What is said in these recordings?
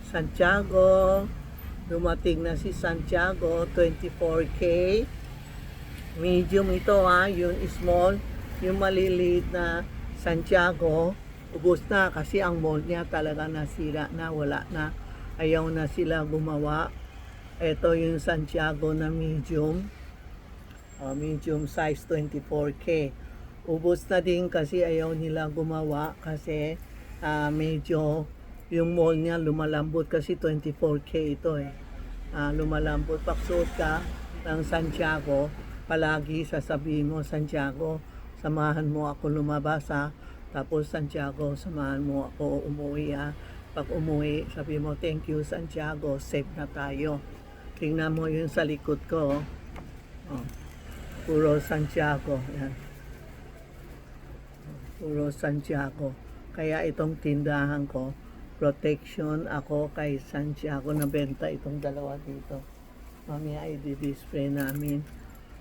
Santiago. Dumating na si Santiago, 24K. Medium ito ha, yung small, yung maliliit na Santiago, ubos na kasi ang mold niya talaga nasira na, wala na. Ayaw na sila gumawa. Ito yung Santiago na medium. Medium size 24K. Ubos na din kasi ayaw nila gumawa kasi medyo yung mold niya lumalambot kasi 24K ito eh. Lumalambot. Pagsuot ka ng Santiago, palagi sasabihin mo, Santiago, samahan mo ako lumabas ha. Tapos Santiago, samahan mo ako umuwi ha. Pag umuwi, sabi mo, thank you Santiago, safe na tayo. Tingnan mo yun sa likod ko. Puro Santiago. Yan. Puro Santiago. Kaya itong tindahan ko, protection ako kay Santiago, na benta itong dalawa dito. Mamaya i-display namin.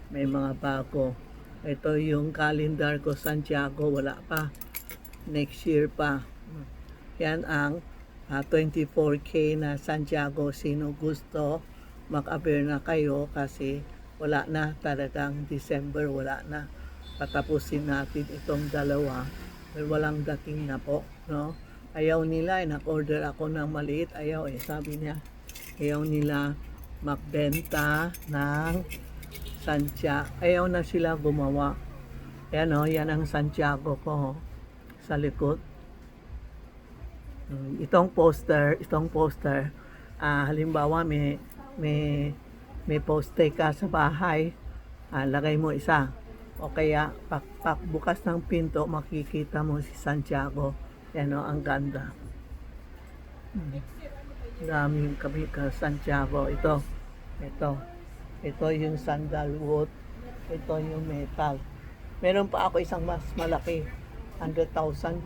May mga bago. Ito yung calendar ko, Santiago, wala pa. Next year pa. Yan ang 24K na Santiago. Sino gusto, mag-aber na kayo kasi wala na talagang December, wala na. Patapusin natin itong dalawa. Walang dating na po, no? Ayaw nila, nag-order ako ng maliit. Ayaw sabi niya, ayaw nila magbenta ng Santiago. Ayaw na sila gumawa. Yan yan ang Santiago ko sa likod. Itong poster, halimbawa may poster ka sa bahay, lagay mo isa. O kaya bukas ng pinto, makikita mo si Santiago. Yan ang ganda. Daming kami ka Santiago. Ito yung sandalwood. Ito yung metal. Meron pa ako isang mas malaki, 100,000.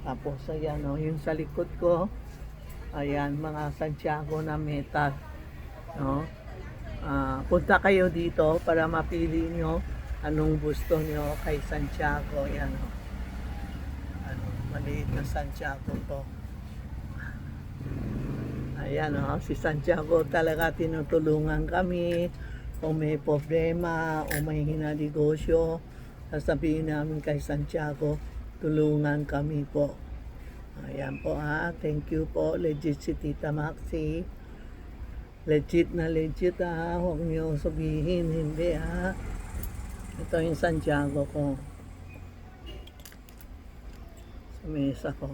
Tapos ayan yung sa likod ko. Ayan, mga Santiago na metal. No? Punta kayo dito para mapili nyo anong gusto nyo kay Santiago. Yan maliit na Santiago to. Ayan si Santiago talaga tinutulungan kami. Kung may problema o may hinanegosyo, sasabihin namin kay Santiago, tulungan kami po. Ayan po thank you po. Legit si Tita Maxi. Legit na legit huwag nyo sabihin hindi Ito yung Santiago ko. Sa mesa ko.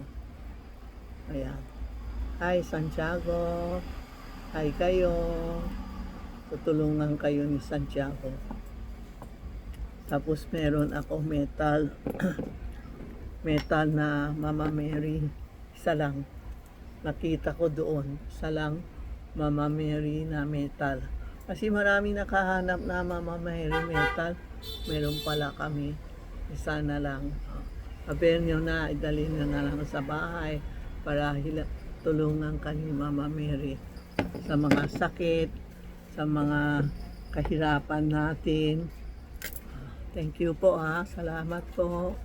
Ayan. Hi Santiago. Hi kayo. Tutulungan kayo ni Santiago. Tapos meron ako metal. Metal na Mama Mary. Isa lang. Nakita ko doon. Isa lang Mama Mary na metal. Kasi marami nakahanap na Mama Mary metal. Meron pala kami. Isa na lang. Aber nyo na, idalhin nyo na lang sa bahay para tulungan ka ni Mama Mary sa mga sakit, sa mga kahirapan natin. Thank you po Salamat po.